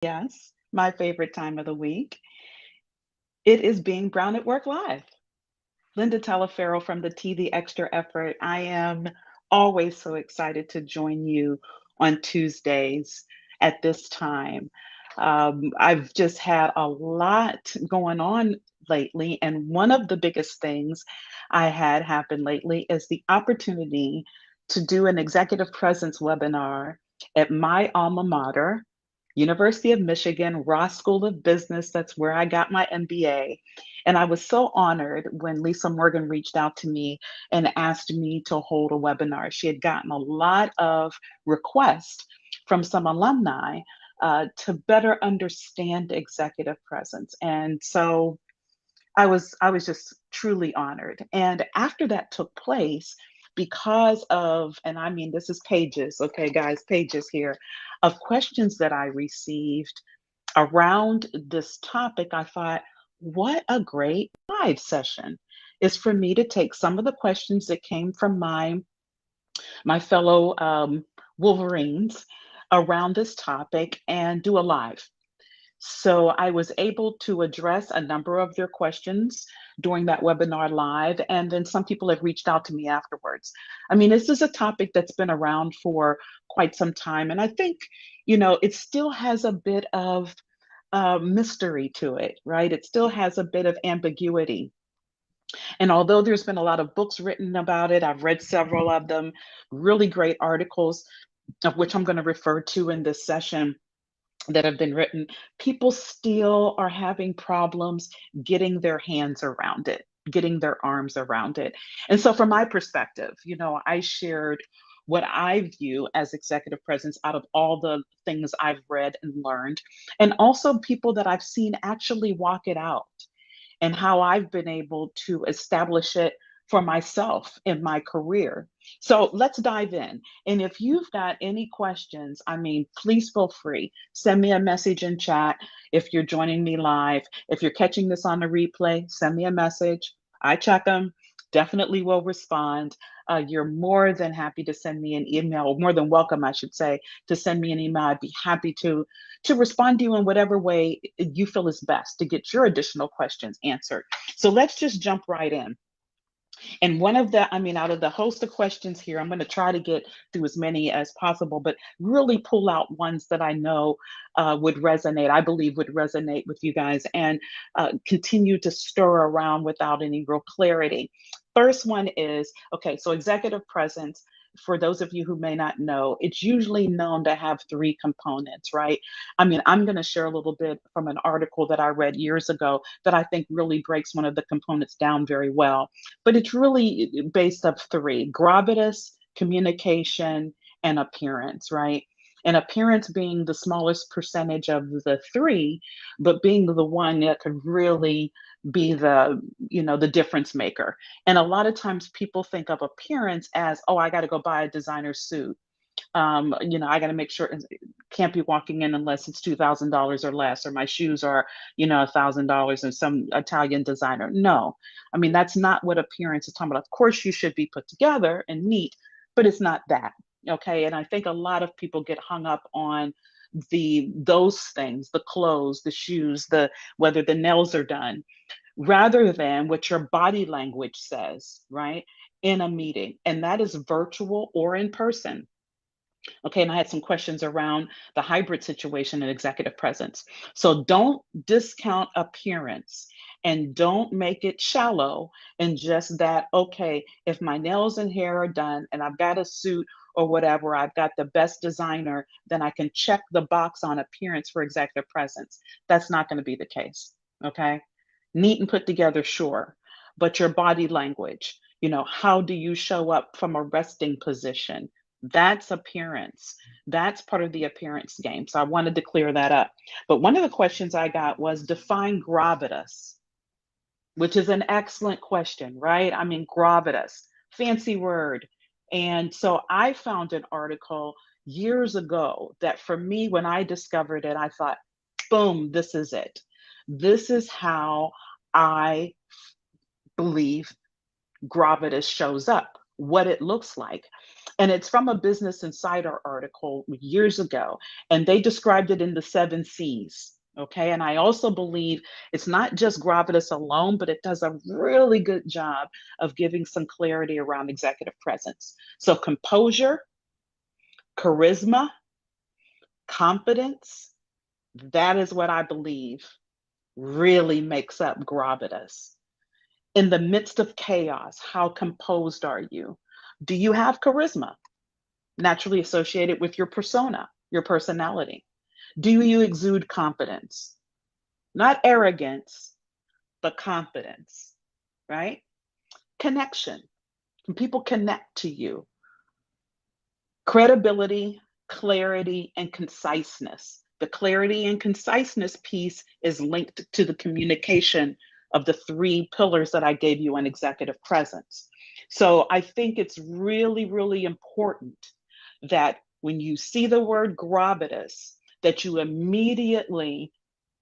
Yes, my favorite time of the week. It is being Brown at Work Live. Linda Talaferro from the T the Extra Effort. I am always so excited to join you on Tuesdays at this time. I've just had a lot going on lately, and one of the biggest things I had happen lately is the opportunity to do an executive presence webinar at my alma mater, University of Michigan, Ross School of Business. That's where I got my MBA. And I was so honored when Lisa Morgan reached out to me and asked me to hold a webinar. She had gotten a lot of requests from some alumni to better understand executive presence. And so I was just truly honored. And after that took place, because of, and I mean, this is pages, okay, guys, pages here of questions that I received around this topic, I thought, what a great live session is for me to take some of the questions that came from my fellow Wolverines around this topic and do a live. So I was able to address a number of their questions during that webinar live, and then some people have reached out to me afterwards. I mean, this is a topic that's been around for quite some time, and I think, it still has a bit of mystery to it, right? It still has a bit of ambiguity. And although there's been a lot of books written about it, I've read several of them, really great articles, of which I'm going to refer to in this session that have been written, people still are having problems getting their hands around it, getting their arms around it. And so, from my perspective, I shared what I view as executive presence out of all the things I've read and learned, and also people that I've seen actually walk it out and how I've been able to establish it for myself in my career. So let's dive in. And if you've got any questions, I mean, please feel free. Send me a message in chat if you're joining me live. If you're catching this on the replay, send me a message. I check them. Definitely will respond. You're more than happy to send me an email, or more than welcome, I should say, to send me an email. I'd be happy to respond to you in whatever way you feel is best to get your additional questions answered. So let's just jump right in. And one of the, I mean, out of the host of questions here, I'm going to try to get through as many as possible, but really pull out ones that I know would resonate, I believe would resonate with you guys, and continue to stir around without any real clarity. First one is, okay, so executive presence, for those of you who may not know, it's usually known to have three components, right? I mean, I'm going to share a little bit from an article that I read years ago that I think really breaks one of the components down very well. But it's really based of three: gravitas, communication, and appearance, right? And appearance being the smallest percentage of the three, but being the one that could really be the difference maker. And a lot of times people think of appearance as, oh, I got to go buy a designer suit. I got to make sure it can't be walking in unless it's $2,000 or less, or my shoes are, $1,000 and some Italian designer. No, I mean, that's not what appearance is talking about. Of course, you should be put together and neat, but it's not that. Okay. And I think a lot of people get hung up on those things, the clothes, the shoes, the whether the nails are done, rather than what your body language says, right? In a meeting. And that is virtual or in person. Okay, and I had some questions around the hybrid situation and executive presence. So don't discount appearance and don't make it shallow and just that, okay, if my nails and hair are done and I've got a suit or whatever, I've got the best designer, then I can check the box on appearance for executive presence. That's not going to be the case. Okay, neat and put together, sure, but your body language, how do you show up from a resting position? That's appearance. That's part of the appearance game. So I wanted to clear that up. But one of the questions I got was define gravitas, which is an excellent question, right? I mean, gravitas, fancy word. And so I found an article years ago that for me, when I discovered it, I thought, boom, this is it. This is how I believe gravitas shows up. what it looks like. And it's from a Business Insider article years ago, and they described it in the 7 C's. Okay. And I also believe it's not just Gravitas alone, but it does a really good job of giving some clarity around executive presence. So, composure, charisma, confidence, that is what I believe really makes up Gravitas. In the midst of chaos, how composed are you? Do you have charisma naturally associated with your persona, your personality? Do you exude confidence? Not arrogance, but confidence, right? Connection. Can people connect to you? Credibility, clarity, and conciseness. The clarity and conciseness piece is linked to the communication of the 3 pillars that I gave you on executive presence. So I think it's really, really important that when you see the word gravitas, that you immediately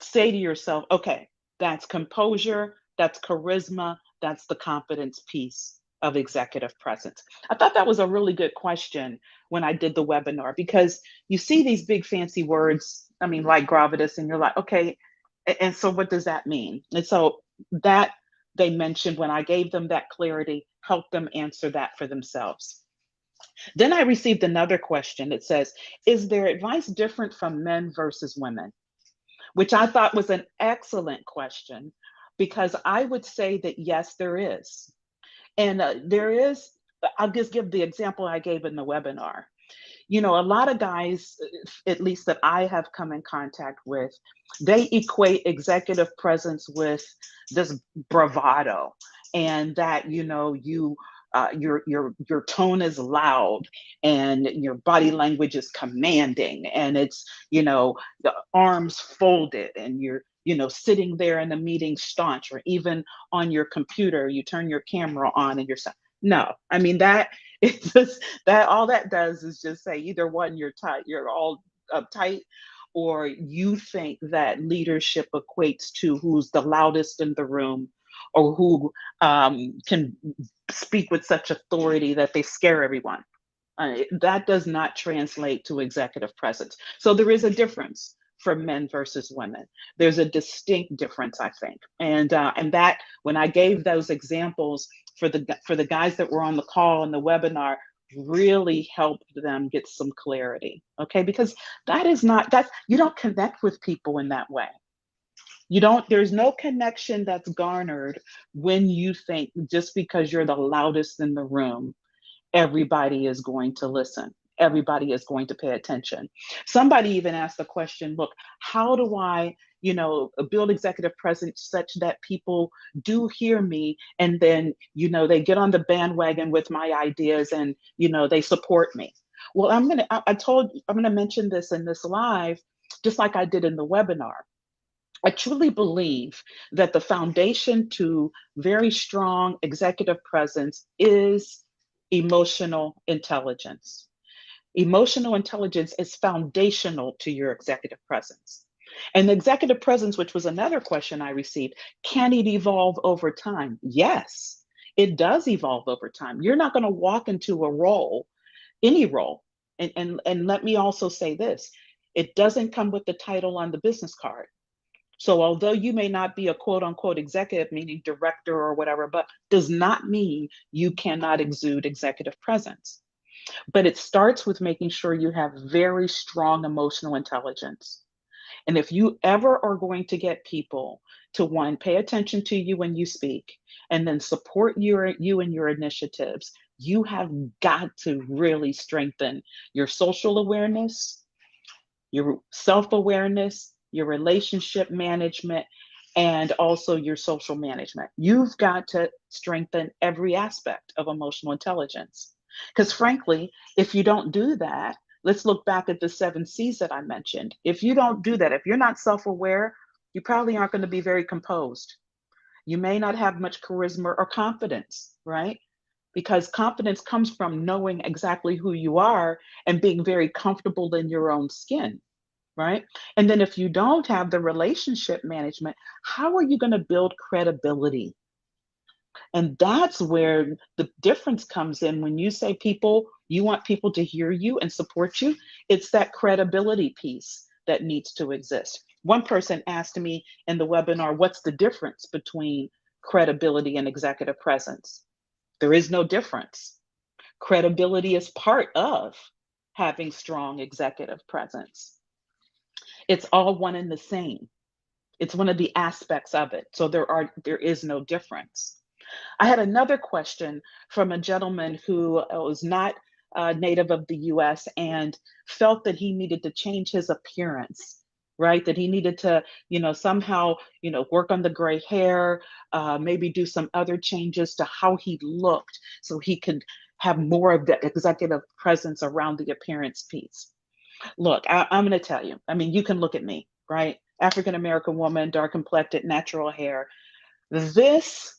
say to yourself, okay, that's composure, that's charisma, that's the confidence piece of executive presence. I thought that was a really good question when I did the webinar, because you see these big fancy words, I mean, like gravitas, and you're like, okay, and so what does that mean? And so that they mentioned when I gave them that clarity, helped them answer that for themselves. Then I received another question that says, is their advice different from men versus women? Which I thought was an excellent question, because I would say that yes, there is. And there is, I'll just give the example I gave in the webinar. You know, a lot of guys, at least that I have come in contact with, they equate executive presence with this bravado, and that, you know, your tone is loud, and your body language is commanding, and it's, you know, the arms folded, and you're, you know, sitting there in the meeting staunch, or even on your computer you turn your camera on and you're no, I mean, that it's just that all that does is just say either one, you're tight, you're all uptight, or you think that leadership equates to who's the loudest in the room, or who can speak with such authority that they scare everyone. That does not translate to executive presence. So there is a difference for men versus women. There's a distinct difference, I think, and that when I gave those examples for the guys that were on the call and the webinar, really helped them get some clarity. Okay, because that is not that you don't connect with people in that way. You don't, there's no connection that's garnered when you think just because you're the loudest in the room, everybody is going to listen. Everybody is going to pay attention. Somebody even asked the question, look, how do I, you know, build executive presence such that people do hear me, and then, you know, they get on the bandwagon with my ideas, and, you know, they support me. Well, I'm going to mention this in this live, just like I did in the webinar. I truly believe that the foundation to very strong executive presence is emotional intelligence. Emotional intelligence is foundational to your executive presence. And the executive presence, which was another question I received, can it evolve over time? Yes, it does evolve over time. You're not going to walk into a role, any role. And let me also say this, it doesn't come with the title on the business card. So although you may not be a quote unquote executive, meaning director or whatever, but does not mean you cannot exude executive presence. But it starts with making sure you have very strong emotional intelligence. And if you ever are going to get people to, one, pay attention to you when you speak, and then support you and your initiatives, you have got to really strengthen your social awareness, your self-awareness, your relationship management, and also your social management. You've got to strengthen every aspect of emotional intelligence. Because frankly, if you don't do that, let's look back at the 7 C's that I mentioned. If you don't do that, if you're not self-aware, you probably aren't going to be very composed. You may not have much charisma or confidence, right? Because confidence comes from knowing exactly who you are and being very comfortable in your own skin, right? And then if you don't have the relationship management, how are you going to build credibility? And that's where the difference comes in when you say you want people to hear you and support you. It's that credibility piece that needs to exist. One person asked me in the webinar, what's the difference between credibility and executive presence? There is no difference. Credibility is part of having strong executive presence. It's all one and the same. It's one of the aspects of it. So there is no difference. I had another question from a gentleman who was not native of the US and felt that he needed to change his appearance, right? That he needed to, somehow, work on the gray hair, maybe do some other changes to how he looked so he could have more of the executive presence around the appearance piece. Look, I'm going to tell you, I mean, you can look at me, right? African American woman, dark complected, natural hair. This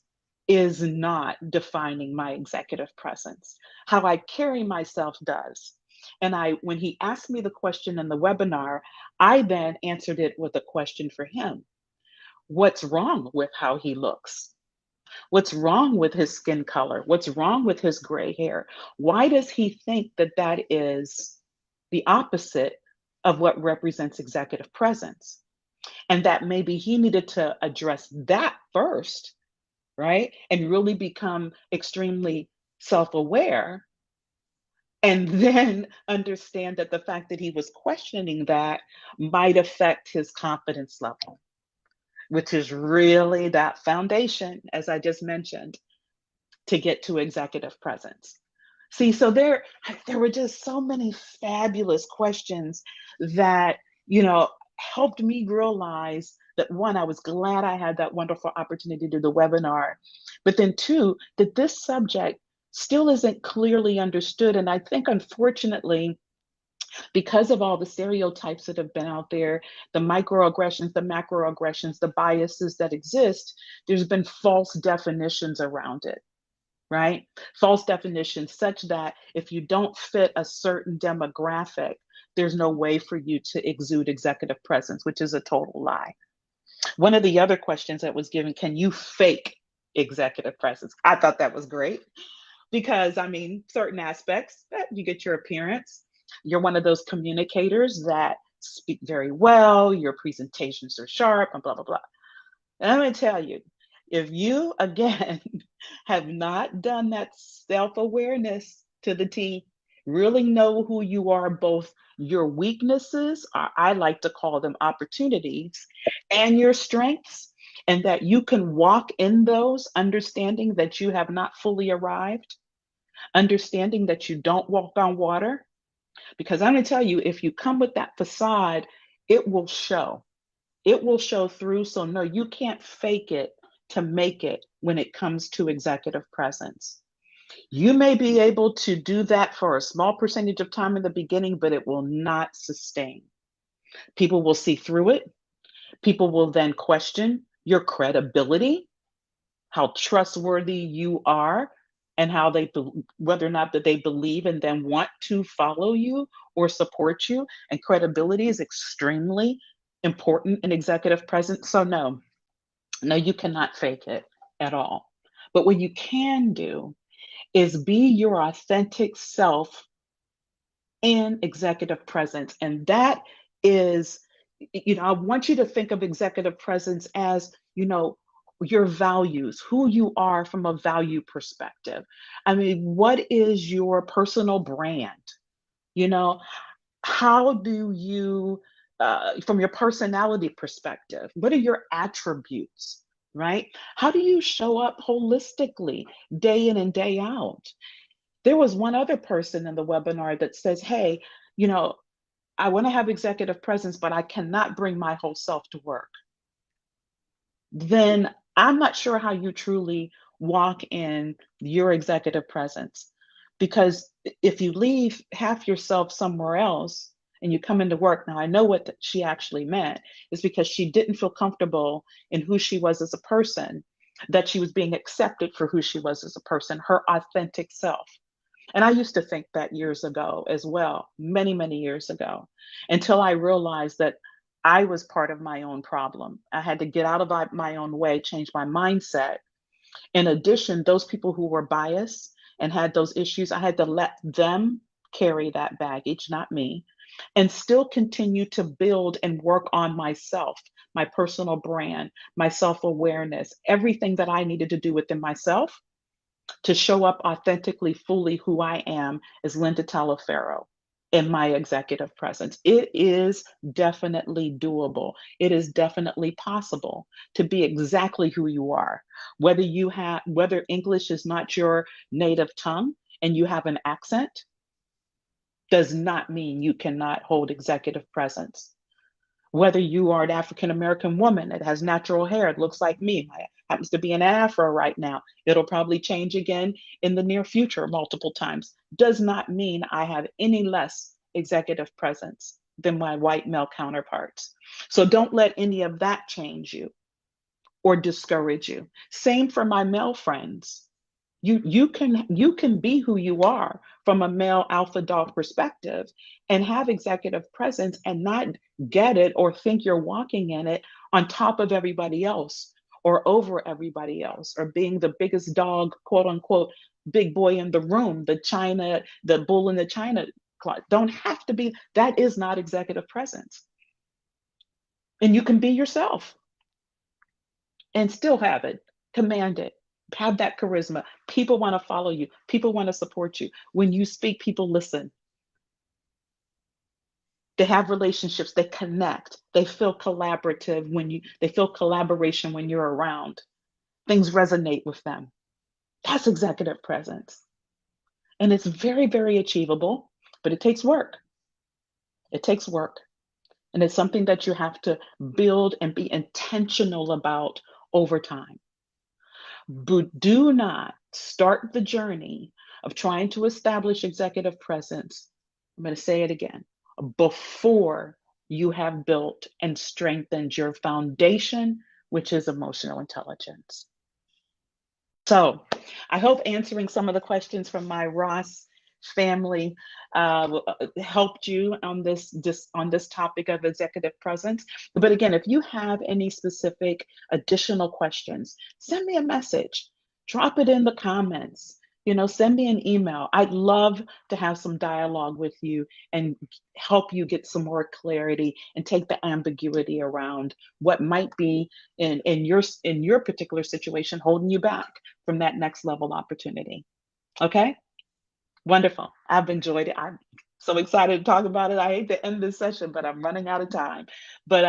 is not defining my executive presence. How I carry myself does. And when he asked me the question in the webinar, I then answered it with a question for him. What's wrong with how he looks? What's wrong with his skin color? What's wrong with his gray hair? Why does he think that that is the opposite of what represents executive presence? And that maybe he needed to address that first, right? And really become extremely self aware. And then understand that the fact that he was questioning that might affect his confidence level, which is really that foundation, as I just mentioned, to get to executive presence. See, so there were just so many fabulous questions that, helped me realize that one, I was glad I had that wonderful opportunity to do the webinar, but then two, that this subject still isn't clearly understood. And I think, unfortunately, because of all the stereotypes that have been out there, the microaggressions, the macroaggressions, the biases that exist, there's been false definitions around it, right? False definitions such that if you don't fit a certain demographic, there's no way for you to exude executive presence, which is a total lie. One of the other questions that was given, can you fake executive presence? I thought that was great because, I mean, certain aspects, you get your appearance. You're one of those communicators that speak very well, your presentations are sharp, and blah, blah, blah. And I'm going to tell you, if you, again, have not done that self awareness to the T, really know who you are, both your weaknesses, or I like to call them opportunities, and your strengths, and that you can walk in those, understanding that you have not fully arrived, understanding that you don't walk on water. Because I'm going to tell you, if you come with that facade, it will show. It will show through. So, no, you can't fake it to make it when it comes to executive presence. You may be able to do that for a small percentage of time in the beginning, but it will not sustain. People will see through it. People will then question your credibility, how trustworthy you are, and how whether or not that they believe and then want to follow you or support you. And credibility is extremely important in executive presence. So no, you cannot fake it at all. But what you can do is be your authentic self in executive presence. And that is, I want you to think of executive presence as, your values, who you are from a value perspective. I mean, what is your personal brand? You know, how do you, from your personality perspective, what are your attributes, right? How do you show up holistically day in and day out? There was one other person in the webinar that says, hey, I want to have executive presence, but I cannot bring my whole self to work. Then I'm not sure how you truly walk in your executive presence. Because if you leave half yourself somewhere else and you come into work, now I know what she actually meant is because she didn't feel comfortable in who she was as a person, that she was being accepted for who she was as a person, her authentic self. And I used to think that years ago as well, many, many years ago, until I realized that I was part of my own problem. I had to get out of my own way, change my mindset, In addition, those people who were biased and had those issues, I had to let them carry that baggage, not me, and still continue to build and work on myself, my personal brand, my self awareness, everything that I needed to do within myself to show up authentically, fully who I am as Linda Talaferro in my executive presence. It is definitely doable. It is definitely possible to be exactly who you are. Whether English is not your native tongue and you have an accent, does not mean you cannot hold executive presence. Whether you are an African American woman that has natural hair, it looks like me, happens to be an afro right now, it'll probably change again in the near future multiple times, does not mean I have any less executive presence than my white male counterparts. So don't let any of that change you or discourage you. Same for my male friends. You can be who you are from a male alpha dog perspective and have executive presence and not get it or think you're walking in it on top of everybody else or over everybody else or being the biggest dog, quote unquote, big boy in the room, the bull in the china closet. Don't have to be. That is not executive presence. And you can be yourself and still have it, command it, have that charisma. People want to follow you, people want to support you. When you speak, people listen. They have relationships, they connect, they feel collaborative they feel collaboration when you're around. Things resonate with them. That's executive presence. And it's very, very achievable, but it takes work. It takes work. And it's something that you have to build and be intentional about over time. But do not start the journey of trying to establish executive presence. I'm going to say it again, before you have built and strengthened your foundation, which is emotional intelligence. So I hope answering some of the questions from my Ross family helped you on this topic of executive presence. But again, if you have any specific additional questions, send me a message, drop it in the comments. Send me an email. I'd love to have some dialogue with you and help you get some more clarity and take the ambiguity around what might be in your particular situation holding you back from that next level opportunity. Okay? Wonderful. I've enjoyed it. I'm so excited to talk about it. I hate to end this session, but I'm running out of time. But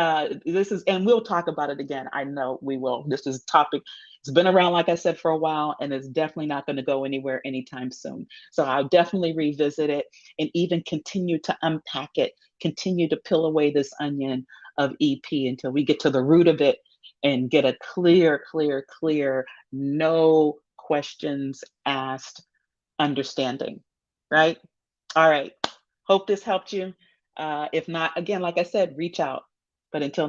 and we'll talk about it again. I know we will. This is a topic. It's been around, like I said, for a while, and it's definitely not going to go anywhere anytime soon. So I'll definitely revisit it and even continue to unpack it, continue to peel away this onion of EP until we get to the root of it and get a clear, clear, clear, no questions asked understanding, right? All right. Hope this helped you. If not, again, like I said, reach out. But until